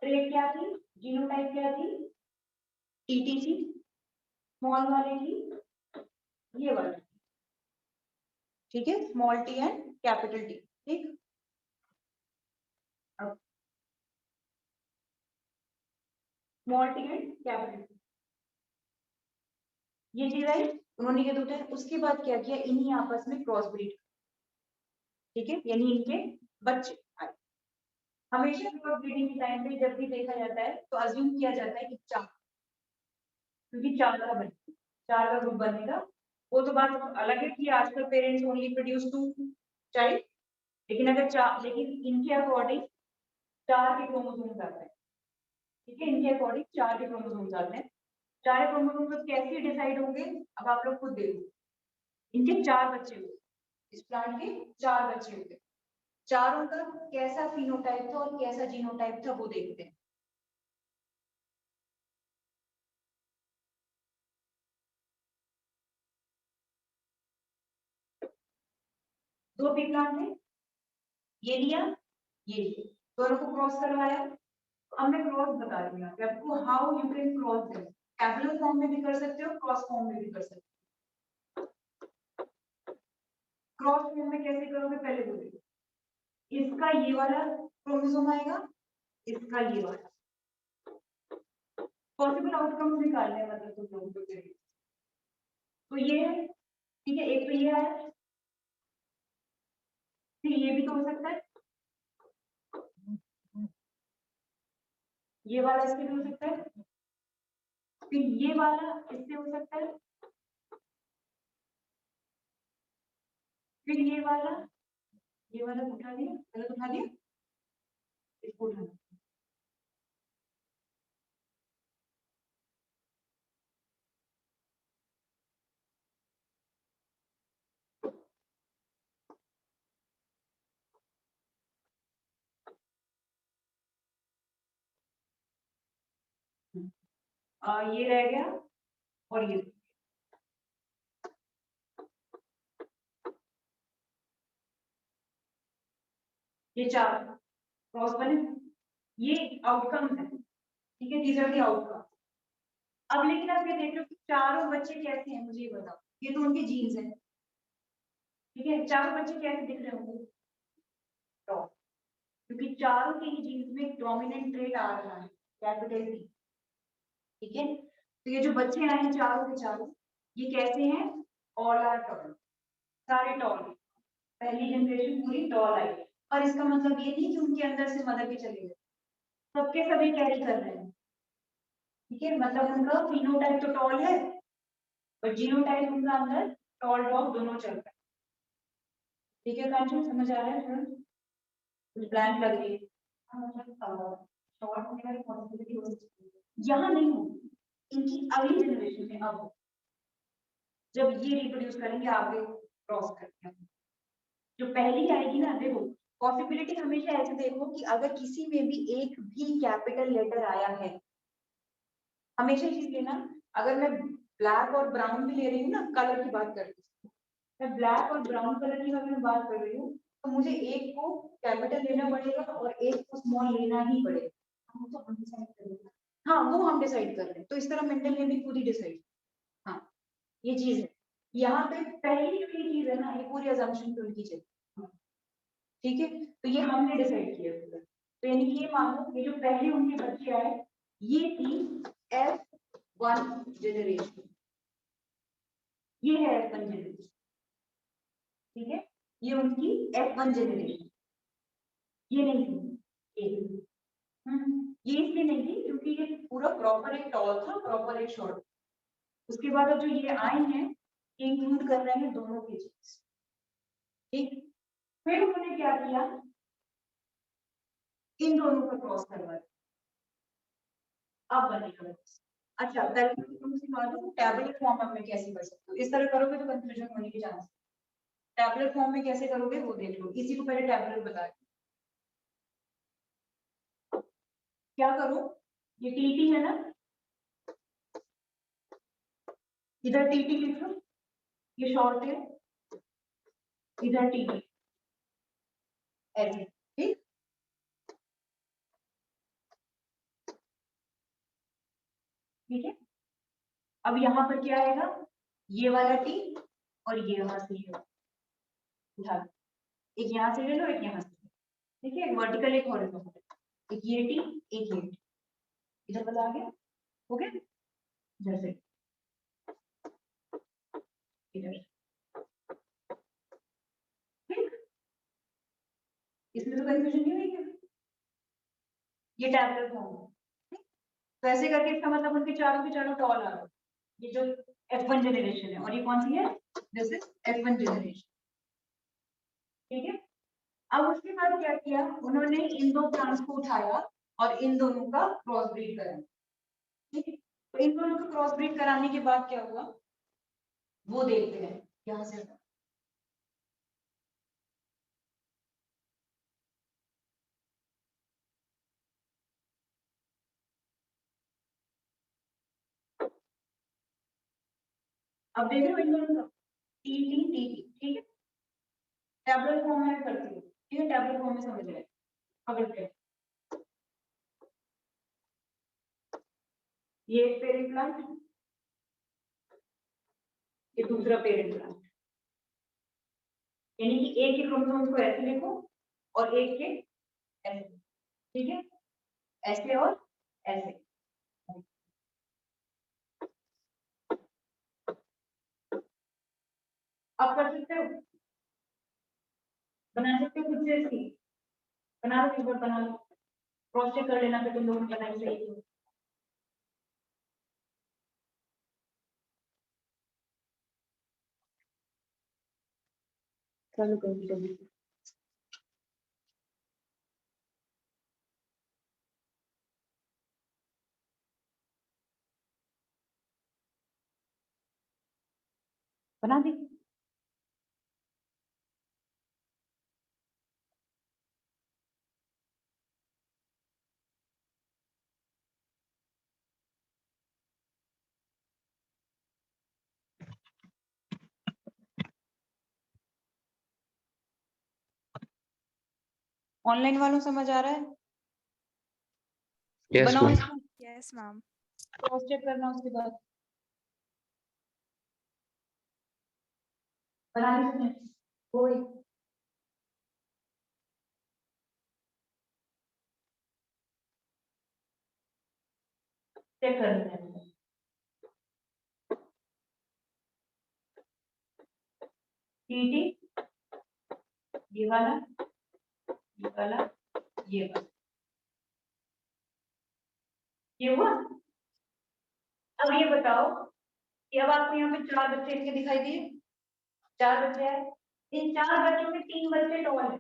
ट्रेड क्या थी, जीनोटाइप क्या थी, टीटीसी। स्मॉल वाले की ये वाला, ठीक है, small T and capital T. ठीक, अब small T and capital T, ये चीज आई, उन्होंने ये उठाया। उसके बाद क्या किया, इन्हीं आपस में क्रॉस ब्रीड। ठीक है, यानी इनके बच्चे आए। हमेशा क्रॉस ब्रीडिंग के टाइम पे जब भी देखा जाता है तो अज्यूम किया जाता है कि चार, क्योंकि चार का बने, चार का ग्रुप बनेगा। वो तो बात अलग है कि आजकल पेरेंट्स ओनली प्रोड्यूस 2 चाइल्ड, लेकिन अगर चार, लेकिन इनके अकॉर्डिंग 4 के क्रोमोसोम्स आते हैं। ठीक है, इनके अकॉर्डिंग 4 के क्रोमोसोम्स आते हैं। 4 क्रोमोसोम्स कैसे डिसाइड होंगे, अब आप लोग खुद देखो। इनके 4 बच्चे हुए, इस प्लांट के 4 बच्चे हुए, चारों का कैसा फिनोटाइप था और कैसा जीनोटाइप था वो देखते हैं। दो पी प्लांट है, ये लिया, ये लिया, दोनों को क्रॉस करवाया। अब मैं क्रॉस बता रही हूँ आपको, how you can cross this. Tabular form में भी कर सकते हो, क्रॉस फॉर्म में भी कर सकते हो। क्रॉस फॉर्म में कैसे करोगे पहले बोलिए। इसका ये वाला क्रोमोसोम आएगा, इसका ये वाला, पॉसिबल आउटकम्स निकालने हैं मतलब तुम लोगों को चाहिए। तो ये है, ठीक है, एक तो ये आया, फिर ये भी तो हो सकता है, ये वाला इससे भी हो सकता है, फिर ये वाला इससे हो सकता है, फिर ये वाला उठा दिया, गलत उठा दिया, इसको उठाना। ये रह गया और ये 4 क्रॉस बने, ये आउटकम है। ठीक है, दीज आर द आउटकम। अब लेकिन आप ये देख रहे हो कि चारों बच्चे कैसे हैं, मुझे ये बताओ, ये तो उनके जीन्स हैं। ठीक है, चारों बच्चे कैसे दिख रहे होंगे, टॉप, क्योंकि चारों के ही जीन्स में डोमिनेंट ट्रेट आ रहा है, कैपिटल टी। ठीक है, तो ये जो बच्चे आए हैं चारों के चारों, ये कैसे हैं, ऑल आर टॉल, सारे टॉल, पहली जनरेशन पूरी टॉल आई। और इसका मतलब ये नहीं कि उनके अंदर से मदर के चले गए, सबके सभी कैरी कर रहे हैं, ठीक है, मतलब उनका फिनोटाइप तो टॉल है और जीनोटाइप उनका अंदर टॉल डॉग दोनों चल रहा है। ठीक है कांचन, समझ आ रहा है? थोड़ा कुछ ब्लैंक लग रही है, शॉर्ट होने की पॉसिबिलिटी हो सकती है, यहाँ नहीं होगी, इनकी अगली जनरेशन में अब जब ये रिप्रोड्यूस करेंगे आगे क्रॉस करके जो पहली आएगी ना, देखो पॉसिबिलिटी हमेशा ऐसे देखो कि अगर किसी में भी एक भी कैपिटल लेटर आया है, हमेशा चीज लेना, अगर मैं ब्लैक और ब्राउन भी ले रही हूँ ना, कलर की बात कर रही हूँ, मैं ब्लैक और ब्राउन कलर की अगर मैं बात कर रही हूँ, तो मुझे एक को कैपिटल लेना पड़ेगा और एक को स्मॉल लेना ही पड़ेगा। हम डिसाइड करेंगे, हाँ वो हम डिसाइड कर रहे हैं, तो इस तरह मेंटल ने भी खुद ही डिसाइड, हाँ ये चीज है। यहाँ पे पहली जो ये चीज है ना, ये पूरी अजम्पशन पे उनकी चलती है, ठीक है, तो ये हमने डिसाइड किया पूरा। तो यानी कि ये मानो ये जो पहले उनके बच्चे आए, ये थी F1 जनरेशन, ये है F1 जनरेशन, ठीक है, ये उनकी F1 जनरेशन, ये नहीं थी एक, ये इसलिए नहीं थी क्योंकि ये पूरा प्रॉपर एक टॉल था, प्रॉपर एक शॉर्ट। उसके बाद अब जो ये आए हैं, ये इंक्लूड कर रहे हैं दोनों के जीन्स, ठीक। फिर उन्होंने क्या किया, इन दोनों का क्रॉस करवा दिया, अब बनेगा। अच्छा, पहले तुम सिखा दो टैबलेट फॉर्म में कैसे कर सकते हो, इस तरह करोगे तो कंफ्यूजन होने के चांस। टैबलेट फॉर्म में कैसे करोगे वो देख लो, इसी को पहले टैबलेट बता दो। क्या करो, ये टीटी है ना, इधर टीटी लिख लो, ये शॉर्ट है, इधर टीटी, ऐसे, ठीक, ठीक है। अब यहाँ पर क्या आएगा, ये वाला टी और ये यहाँ से ये उठा लो, एक यहाँ से ले लो, एक यहाँ से, ठीक है, एक वर्टिकल एक हॉरिजॉन्टल, एक ये टी एक ये टी, इधर वाला आ गया, हो गया, इधर से इधर, ठीक, इसमें तो कंफ्यूजन नहीं हुई क्या? ये टैबलेट फॉर्म है, तो ऐसे करके इसका मतलब उनके चारों के चारों टॉल आ रहे हैं, ये जो F1 जनरेशन है, और ये कौन सी है, दिस इज F1 जनरेशन, ठीक है। अब उसके बाद क्या किया उन्होंने, इन दो प्लांट्स को उठाया और इन दोनों का क्रॉस ब्रीड कराया, ठीक है। तो इन दोनों का क्रॉस ब्रीड कराने के बाद क्या हुआ वो देखते हैं, यहाँ से अब देख रहे हो इन दोनों का टी टी टी टी, ठीक है, टैबलेट फॉर्म में करती हूँ, ठीक है, टैबलेट फॉर्म में समझ रहे पकड़ते हैं, ये एक पेरेंट प्लांट, ये दूसरा पेरेंट प्लांट, यानी कि एक के क्रोमोसोम्स को ऐसे लिखो और एक के ऐसे, ठीक है, ऐसे और ऐसे, आप कर सकते हो, बना सकते हो खुद से इसकी, बना लो, एक बार बना लो, क्रॉस चेक कर लेना कि तुम लोगों ने बनाई सही है। चलो कभी कभी बना दी, ऑनलाइन वालों समझ आ रहा है, Yes, बनाओ ma'am. इसको, यस मैम। क्रॉस चेक करना उसके बाद, बना दी तुमने, वो चेक कर लेते हैं, टीटी, ये वाला, ये वाला, ये वाला, ये हुआ। अब ये बताओ कि अब आपको यहाँ पे 4 बच्चे इनके दिखाई दिए, 4 बच्चे हैं। इन 4 बच्चों में 3 बच्चे टॉल है,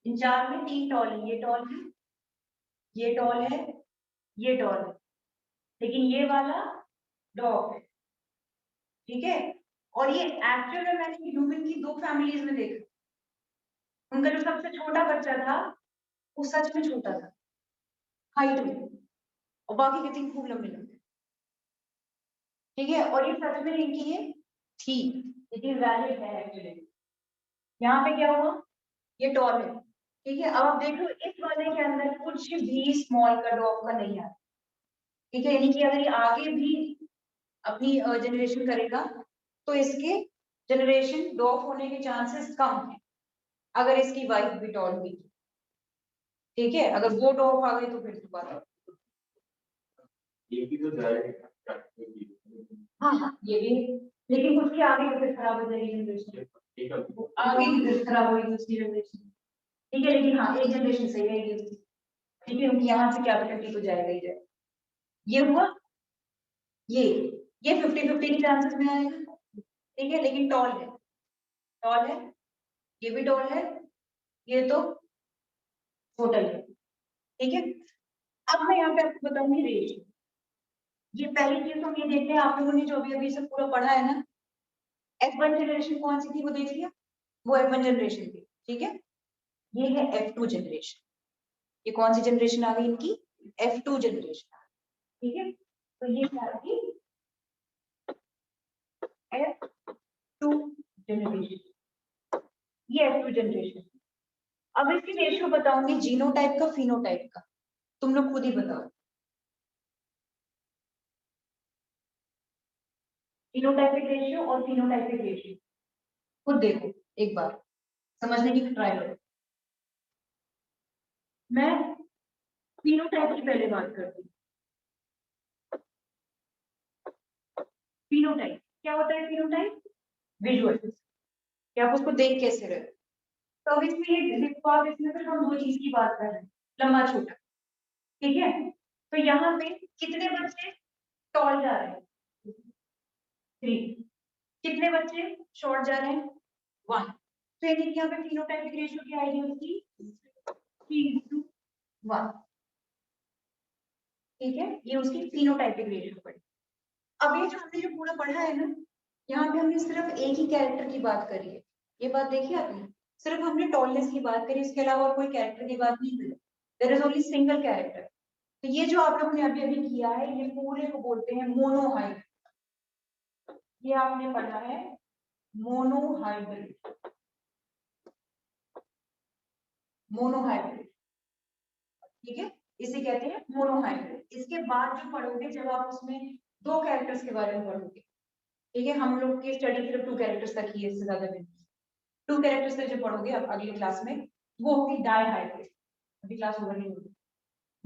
इन 4 में 3 टॉल है, ये टॉल है, ये टॉल है, ये टॉल है, लेकिन ये वाला डॉग है, ठीक है। और ये एक्चुअल में मैंने ह्यूमन की 2 फैमिलीज में देखा, उनका जो सबसे छोटा बच्चा था वो सच में छोटा था हाइट में, और बाकी के 3 खूब लंबे लंबे, ठीक है। और ये सच में इनकी ये थी, इट इज वैलिड है एक्चुअली। यहाँ पे क्या हुआ, ये टॉल है, ठीक है। अब आप देख लो इस वाले के अंदर कुछ भी स्मॉल का डॉग का नहीं आया, ठीक है। यानी कि अगर ये आगे भी अपनी जनरेशन करेगा तो इसके जनरेशन डॉग होने के चांसेस कम है, अगर इसकी वाइफ भी टॉल हुई, ठीक है। अगर वो डॉग आ गई तो फिर दोबारा ये भी तो जाएगा। हाँ हाँ ये भी, लेकिन उसके आगे तो फिर खराब हो जाएगी जनरेशन, आगे की फिर खराब होगी उसकी जनरेशन, ठीक है। लेकिन हाँ एक जनरेशन सही रहेगी उसकी, ठीक है, क्योंकि यहाँ से कैपिटल टी तो जाएगा ही जाएगा। ये हुआ, ये 50-50 की चांसेस में आएगा, ठीक है। लेकिन टॉल है, टॉल है, ये भी टॉल है, ये तो टोटल है, ठीक है। अब मैं यहाँ पे आपको बताऊंगी रेशियो। ये पहली चीज तो हम ये देखते हैं, आप लोगों ने जो अभी अभी सब पूरा पढ़ा है ना, F1 जनरेशन कौन सी थी वो देख लिया, वो F1 जनरेशन थी, ठीक है। ये है F2 जनरेशन, ये कौन सी जनरेशन आ गई इनकी, F2 जनरेशन, ठीक है। तो ये क्या थी, F2 जनरेशन, ये F2 जनरेशन। अब इसकी रेशियो बताऊंगी जीनोटाइप का फिनोटाइप का, तुम लोग खुद ही बताओ। जीनोटाइपिक रेशियो और फिनोटाइपिक रेशियो खुद देखो एक बार, समझने की ट्राई करो। मैं फिनोटाइप की पहले बात करती हूँ। फिनोटाइप क्या होता है, फिनोटाइप विजुअल, कि आप उसको देख कैसे रहे हो। तो अब इसमें ये देखो, आप इसमें फिर हम 2 चीज की बात कर रहे हैं, लंबा छोटा, ठीक है। तो यहाँ पे कितने बच्चे टॉल जा रहे हैं, 3, कितने बच्चे शॉर्ट जा रहे हैं, 1। तो यानी कि यहाँ पे फिनोटाइपिक रेशियो क्या आएगी उसकी, 3:1, ठीक है। ये उसकी फिनोटाइपिक रेशियो पड़ी। अब ये जो हमने जो पूरा पढ़ा है ना, यहाँ पे हमने सिर्फ एक ही कैरेक्टर की बात करी है, ये बात देखी आपने, सिर्फ हमने टॉलनेस की बात करी, इसके अलावा और कोई कैरेक्टर की बात नहीं करी, there is only single character. तो ये जो आप लोगों ने अभी अभी किया है, ये पूरे को बोलते हैं मोनोहाइब्रिड, ये आपने पढ़ा है मोनोहाइब्रिड, मोनोहाइब्रिड, ठीक है, इसे कहते हैं मोनोहाइब्रिड। इसके बाद जो पढ़ोगे, जब आप उसमें 2 कैरेक्टर्स के बारे में पढ़ोगे, ठीक है, हम लोग की स्टडी सिर्फ 2 कैरेक्टर्स तक ही है, इससे ज्यादा नहीं। 2 कैरेक्टर्स तक जो पढ़ोगे अब अगली क्लास में, वो होगी डायहाइब्रिड, अभी क्लास ओवर नहीं होगी,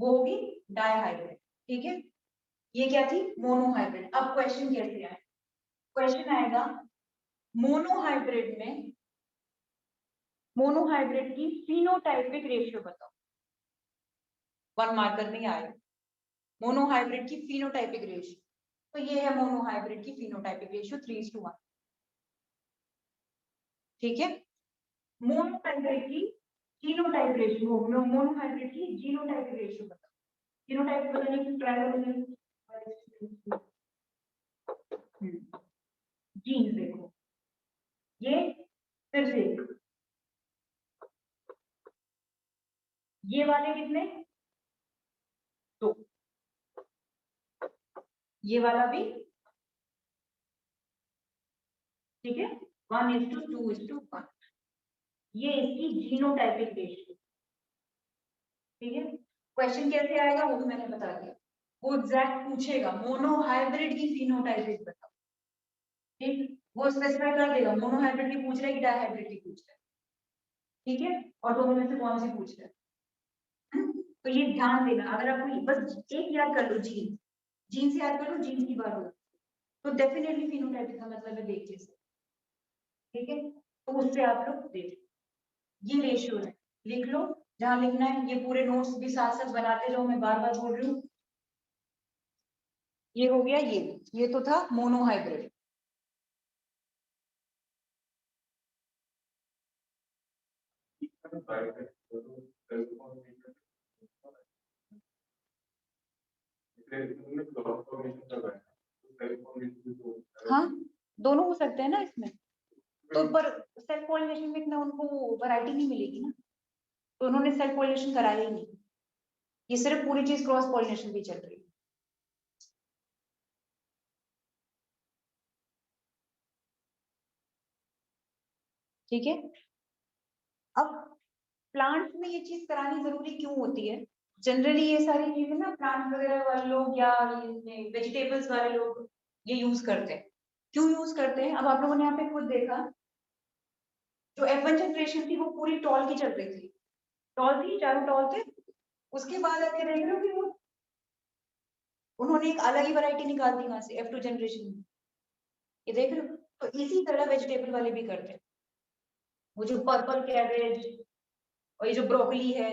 वो होगी डायहाइब्रिड, ठीक है। ये क्या थी, मोनोहाइब्रिड। अब क्वेश्चन कैसे आए, क्वेश्चन आएगा मोनोहाइब्रिड में, मोनोहाइब्रिड की फिनोटाइपिक रेशियो बताओ, 1 मार्कर में आएगा मोनोहाइब्रिड की फिनोटाइपिक रेशियो। तो ये है मोनोहाइब्रिड की फिनोटाइपिक रेशियो 3:1, ठीक है। मोनोहाइब्रिड की जीनोटाइप रेशियो हो, मोनोहाइब्रिड की जीनोटाइप रेशियो बताओ, जीनोटाइप बताने की ट्राई करेंगे। जीन्स देखो, ये फिर से ये वाले कितने, 2, ये वाला भी, ठीक है, 1:2:1, ये इसकी जीनोटाइपिक रेशियो, ठीक है। क्वेश्चन कैसे आएगा वो भी मैंने बता दिया, वो एग्जैक्ट पूछेगा मोनोहाइब्रिड की फिनोटाइपिक बताओ, ठीक, वो स्पेसिफाई कर देगा मोनोहाइब्रिड की पूछ रहा है कि डायहाइब्रिड की पूछ रहा है, ठीक है, और दोनों में से कौन सी पूछ रहा है। तो ये ध्यान देना, अगर आपको बस एक याद कर लो, जीन से याद कर लो, जीन की बात हो तो डेफिनेटली फिनोटाइपिक का मतलब है देखने से, ठीक है, तो उससे आप लोग देख, ये रेशियो है, लिख लो जहां लिखना है। ये पूरे नोट्स भी साथ साथ बनाते जाओ, मैं बार बार बोल रही हूँ। ये हो गया, ये तो था मोनोहाइब्रिड। हाँ, दोनों हो सकते हैं ना इसमें, तो पर सेल्फ पॉलिनेशन में इतना उनको वैरायटी नहीं मिलेगी ना, तो उन्होंने सेल्फ पॉलिनेशन कराया ही नहीं। ये सिर्फ पूरी चीज क्रॉस पॉलिनेशन भी चल रही है। ठीक है, अब प्लांट्स में ये चीज करानी जरूरी क्यों होती है? जनरली ये सारी चीजें ना प्लांट वगैरह वाले लोग या वेजिटेबल्स वाले लोग ये यूज करते हैं। क्यों यूज करते हैं? अब आप लोगों ने यहाँ पे खुद देखा, जो F1 जनरेशन थी वो पूरी टॉल की चल रही थी, टॉल थी, चारों टॉल थे। उसके बाद आप ये देख रहे हो कि वो उन्होंने एक अलग ही वैरायटी निकाल दी वहां से F2 जनरेशन में, ये देख रहे हो। तो इसी तरह वेजिटेबल वाले भी करते हैं। वो जो पर्पल कैबेज और ये जो ब्रोकली है,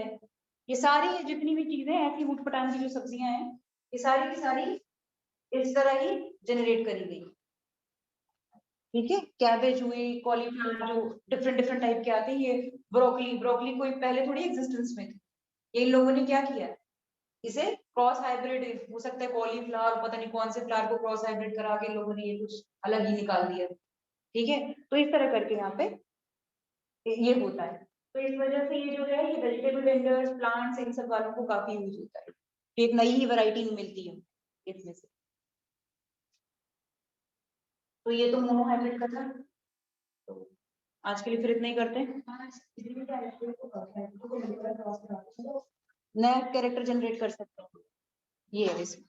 ये सारी जितनी भी चीजें ऐसी उटपटांग की जो सब्जियां हैं, ये सारी की सारी इस तरह ही जनरेट करी गई। ठीक है, कैबेज हुई, कॉलीफ्लावर, जो डिफरेंट डिफरेंट टाइप के आते हैं, ये ब्रोकली, ब्रोकली कोई पहले थोड़ी एग्जिस्टेंस में थी। ये लोगों ने क्या किया, इसे क्रॉस हाइब्रिड, हो सकता है कॉलीफ्लावर, पता नहीं कौन से फ्लावर को क्रॉस हाइब्रिड करा के लोगों ने ये कुछ अलग ही निकाल दिया। ठीक है, तो इस तरह करके यहाँ पे ये होता है। तो इस वजह से ये जो है, ये वेजिटेबल वेंडर्स, प्लांट्स, इन सब वालों को काफी यूज होता है। एक नई ही वैरायटी मिलती है इसमें से। तो ये तो मोनोहाइब्रिड का था, तो आज के लिए फिर इतना ही करते हैं। नया कैरेक्टर जनरेट कर सकते हैं, ये है इसमें।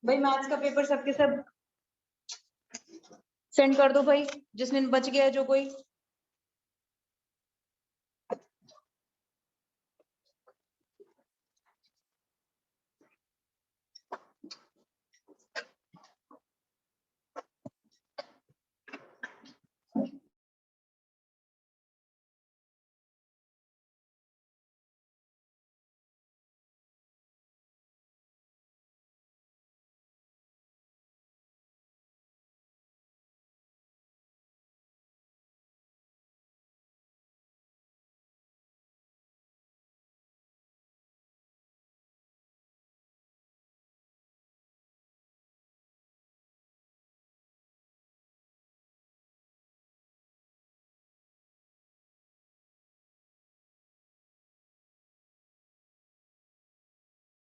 भाई मैथ्स का पेपर सबके सब सेंड कर दो भाई, जिसमें बच गया है जो कोई।